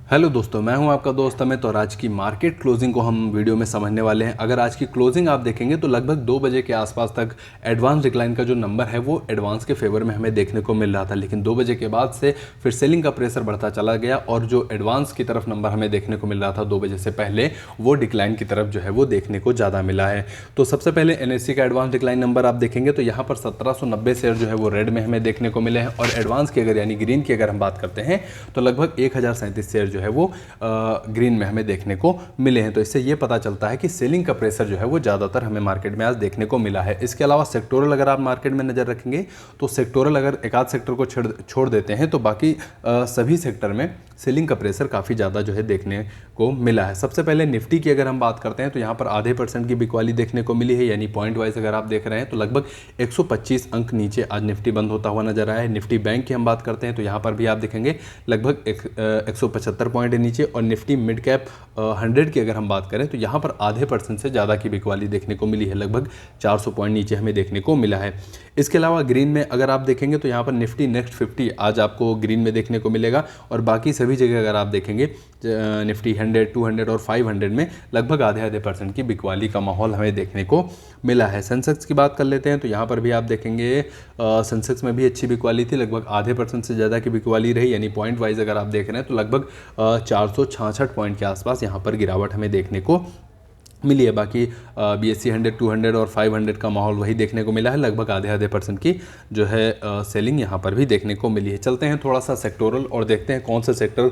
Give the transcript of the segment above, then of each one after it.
Hello दोस्तों, मैं हूं आपका दोस्त अमित और आज की मार्केट क्लोजिंग को हम वीडियो में समझने वाले हैं। अगर आज की क्लोजिंग आप देखेंगे तो लगभग 2 बजे के आसपास तक एडवांस डिक्लाइन का जो नंबर है वो एडवांस के फेवर में हमें देखने को मिल रहा था, लेकिन 2 बजे के बाद से फिर सेलिंग का प्रेशर बढ़ता चला गया और जो एडवांस की तरफ नंबर हमें देखने को मिल रहा था 2 बजे से पहले, वो डिक्लाइन की तरफ जो है वो देखने को ज़्यादा मिला है। तो सबसे पहले एनएससी का एडवांस डिक्लाइन नंबर आप देखेंगे तो यहाँ पर 1790 शेयर जो है वो रेड में हमें देखने को मिले हैं और एडवांस की अगर यानी ग्रीन की अगर हम बात करते हैं तो लगभग 1037 शेयर जो है वो ग्रीन में हमें देखने को मिले हैं। तो इससे ये पता चलता है कि सेलिंग का प्रेशर जो है वो ज़्यादातर हमें मार्केट में आज देखने को मिला है। इसके अलावा सेक्टोरल अगर आप मार्केट में नज़र रखेंगे तो सेक्टोरल अगर एक आध सेक्टर को छोड़ देते हैं तो बाकी सभी सेक्टर में सेलिंग का प्रेशर काफ़ी ज़्यादा जो है देखने को मिला है। सबसे पहले निफ्टी की अगर हम बात करते हैं तो यहाँ पर आधे % की बिकवाली देखने को मिली है, यानी पॉइंट वाइज अगर आप देख रहे हैं तो लगभग 125 अंक नीचे आज निफ्टी बंद होता हुआ नजर आया है। निफ्टी बैंक की हम बात करते हैं तो यहाँ पर भी आप देखेंगे लगभग 175 पॉइंट नीचे और निफ्टी मिड कैप 100 की अगर हम बात करें तो यहाँ पर आधे % से ज़्यादा की बिकवाली देखने को मिली है, लगभग 400 पॉइंट नीचे हमें देखने को मिला है। इसके अलावा ग्रीन में अगर आप देखेंगे तो यहाँ पर निफ्टी नेक्स्ट 50 आज आपको ग्रीन में देखने को मिलेगा और बाकी सभी जगह अगर आप देखेंगे निफ्टी 100, 200 और 500 में लगभग आधे % की बिकवाली का माहौल हमें देखने को मिला है। सेंसेक्स की बात कर लेते हैं तो यहाँ पर भी आप देखेंगे सेंसेक्स में भी अच्छी बिकवाली थी, लगभग आधे % से ज़्यादा की बिकवाली रही, यानी पॉइंट वाइज अगर आप देख रहे हैं तो लगभग 466 पॉइंट के आसपास यहाँ पर गिरावट हमें देखने को मिली है। बाकी BSE 100, 200 और 500 का माहौल वही देखने को मिला है, लगभग आधे % की जो है सेलिंग यहाँ पर भी देखने को मिली है। चलते हैं थोड़ा सा सेक्टोरल और देखते हैं कौन से सेक्टर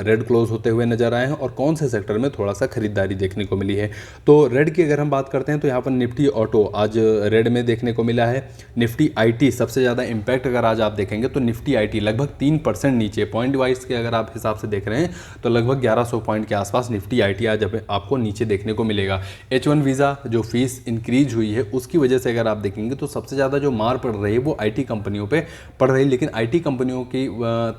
रेड क्लोज होते हुए नजर आए हैं और कौन से सेक्टर में थोड़ा सा खरीदारी देखने को मिली है। तो रेड की अगर हम बात करते हैं तो यहाँ पर निफ्टी ऑटो आज रेड में देखने को मिला है। निफ्टी IT सबसे ज़्यादा इम्पैक्ट अगर आज आप देखेंगे तो निफ्टी IT लगभग 3% नीचे, पॉइंट वाइज के अगर आप हिसाब से देख रहे हैं तो लगभग 1100 पॉइंट के आसपास निफ्टी IT आज आपको नीचे देखने को मिलेगा। H1 वीज़ा जो फीस इंक्रीज हुई है उसकी वजह से अगर आप देखेंगे तो सबसे ज़्यादा जो मार पड़ रही है वो IT कंपनियों पे पड़ रही है, लेकिन IT कंपनियों की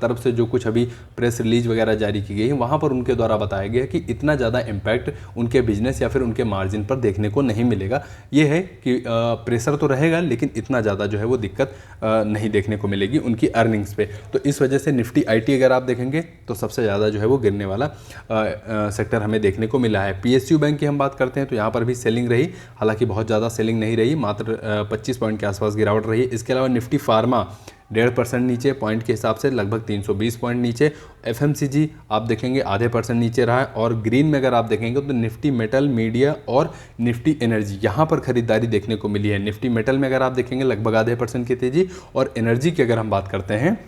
तरफ से जो कुछ अभी प्रेस रिलीज वगैरह जारी की गई है वहाँ पर उनके द्वारा बताया गया कि इतना ज़्यादा इम्पैक्ट उनके बिजनेस या फिर उनके मार्जिन पर देखने को नहीं मिलेगा। ये है कि प्रेशर तो रहेगा लेकिन इतना ज़्यादा जो है वो दिक्कत नहीं देखने को मिलेगी उनकी अर्निंग्स पे। तो इस वजह से निफ्टी IT अगर आप देखेंगे तो सबसे ज़्यादा जो है वो गिरने वाला सेक्टर हमें देखने को मिला है। PSU बैंक की हम बात करते हैं तो यहाँ पर भी सेलिंग रही, हालांकि बहुत ज़्यादा सेलिंग नहीं रही, मात्र 25 पॉइंट के आसपास गिरावट रही। इसके अलावा निफ्टी फार्मा 1.5% नीचे, पॉइंट के हिसाब से लगभग 320 पॉइंट नीचे। FMCG आप देखेंगे आधे % नीचे रहा है और ग्रीन में अगर आप देखेंगे तो निफ्टी मेटल, मीडिया और निफ्टी एनर्जी यहाँ पर खरीदारी देखने को मिली है। निफ्टी मेटल में अगर आप देखेंगे लगभग आधे % की तेज़ी और एनर्जी की अगर हम बात करते हैं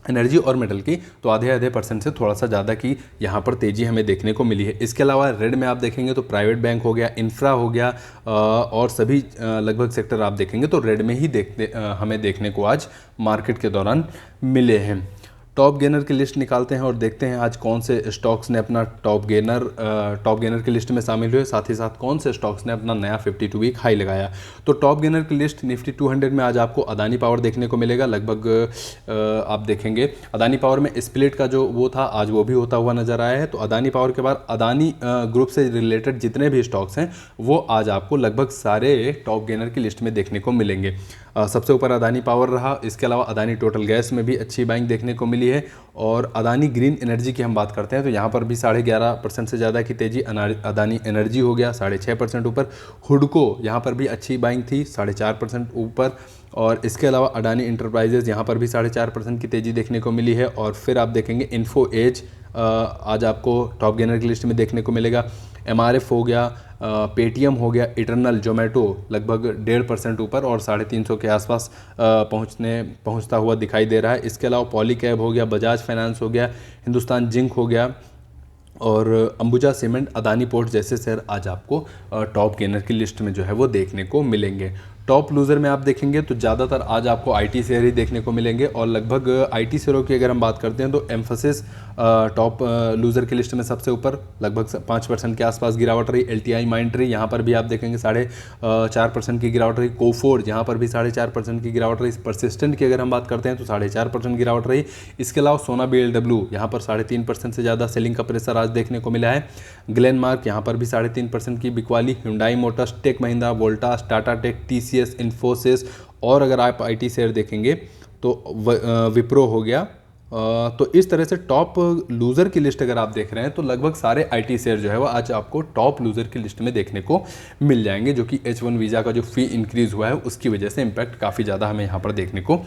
एनर्जी और मेटल की तो आधे % से थोड़ा सा ज़्यादा की यहाँ पर तेज़ी हमें देखने को मिली है। इसके अलावा रेड में आप देखेंगे तो प्राइवेट बैंक हो गया, इंफ्रा हो गया और सभी लगभग सेक्टर आप देखेंगे तो रेड में ही हमें देखने को आज मार्केट के दौरान मिले हैं। टॉप गेनर की लिस्ट निकालते हैं और देखते हैं आज कौन से स्टॉक्स ने अपना टॉप गेनर की लिस्ट में शामिल हुए, साथ ही साथ कौन से स्टॉक्स ने अपना नया 52 वीक हाई लगाया। तो टॉप गेनर की लिस्ट निफ्टी 200 में आज आपको अदानी पावर देखने को मिलेगा। लगभग आप देखेंगे अदानी पावर में स्प्लिट का जो वो था आज वो भी होता हुआ नजर आया है। तो अदानी पावर के बाद अदानी ग्रुप से रिलेटेड जितने भी स्टॉक्स हैं वो आज आपको लगभग सारे टॉप गेनर की लिस्ट में देखने को मिलेंगे। सबसे ऊपर अदानी पावर रहा, इसके अलावा अदानी टोटल गैस में भी अच्छी बाइंग देखने को मिली है और अदानी ग्रीन एनर्जी की हम बात करते हैं तो यहाँ पर भी 11.5% से ज़्यादा की तेज़ी। अदानी एनर्जी हो गया 6.5% ऊपर। हुडको यहाँ पर भी अच्छी बाइंग थी 4.5% ऊपर और इसके अलावा अडानी इंटरप्राइजेज यहाँ पर भी 4.5% की तेज़ी देखने को मिली है। और फिर आप देखेंगे इन्फो एज आज आपको टॉप गेनर की लिस्ट में देखने को मिलेगा। MRF हो गया, पेटीएम हो गया, इटरनल, जोमेटो लगभग 1.5% ऊपर और 350 के आसपास पहुंचता हुआ दिखाई दे रहा है। इसके अलावा पॉलीकैब हो गया, बजाज फाइनेंस हो गया, हिंदुस्तान जिंक हो गया और अंबुजा सीमेंट, अदानी पोर्ट जैसे शेयर आज आपको टॉप गेनर की लिस्ट में जो है वो देखने को मिलेंगे। टॉप लूज़र में आप देखेंगे तो ज़्यादातर आज आपको IT शेयर ही देखने को मिलेंगे और लगभग IT शेयरों की अगर हम बात करते हैं तो एम्फोसिस टॉप लूज़र की लिस्ट में सबसे ऊपर लगभग 5% के आसपास गिरावट रही। LTI माइंट्री यहाँ पर भी आप देखेंगे 4.5% की गिरावट रही। कोफोर्ज यहाँ पर भी 4.5% की गिरावट रही। परसिस्टेंट की अगर हम बात करते हैं तो 4.5% गिरावट रही। इसके अलावा सोना BLW यहाँ पर 3.5% से ज़्यादा सेलिंग का प्रेशर आज देखने को मिला है। ग्लेनमार्क यहाँ पर भी 3.5% की बिकवाली। Hyundai motors, tech Mahindra, Voltas, Tata tech, TCS, Infosys और अगर आप IT शेयर देखेंगे तो विप्रो हो गया तो इस तरह से टॉप लूज़र की लिस्ट अगर आप देख रहे हैं तो लगभग सारे आईटी शेयर जो है वो आज आपको टॉप लूज़र की लिस्ट में देखने को मिल जाएंगे, जो कि H1 वीज़ा का जो फ़ी इंक्रीज़ हुआ है उसकी वजह से इम्पैक्ट काफ़ी ज़्यादा हमें यहाँ पर देखने को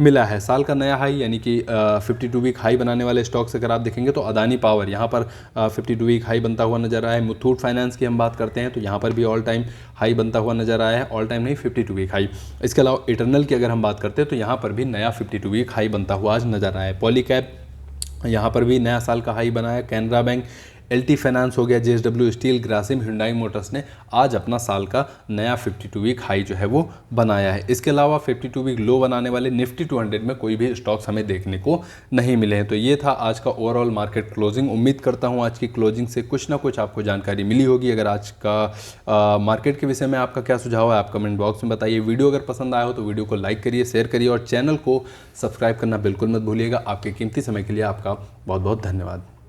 मिला है। साल का नया हाई यानी कि 52 वीक हाई बनाने वाले स्टॉक्स अगर आप देखेंगे तो अदानी पावर यहाँ पर 52 वीक हाई बनता हुआ नजर आया है। मुथूट फाइनेंस की हम बात करते हैं तो यहाँ पर भी ऑल टाइम हाई बनता हुआ नजर आया है, ऑल टाइम नहीं 52 वीक हाई। इसके अलावा इटरनल की अगर हम बात करते हैं तो यहाँ पर भी नया 52 वीक हाई बनता हुआ आज नजर आया है। पॉलीकैब यहाँ पर भी नया साल का हाई बनाया। कैनरा बैंक, LT फाइनेंस हो गया, JSW steel, Grasim, Hyundai Motors ने आज अपना साल का नया 52 वीक हाई जो है वो बनाया है। इसके अलावा 52 वीक लो बनाने वाले निफ्टी 200 में कोई भी स्टॉक्स हमें देखने को नहीं मिले हैं। तो ये था आज का ओवरऑल मार्केट क्लोजिंग। उम्मीद करता हूँ आज की क्लोजिंग से कुछ ना कुछ आपको जानकारी मिली होगी। अगर आज का मार्केट के विषय में आपका क्या सुझाव है आप कमेंट बॉक्स में बताइए। वीडियो अगर पसंद आया हो तो वीडियो को लाइक करिए, शेयर करिए और चैनल को सब्सक्राइब करना बिल्कुल मत भूलिएगा। आपके कीमती समय के लिए आपका बहुत बहुत धन्यवाद।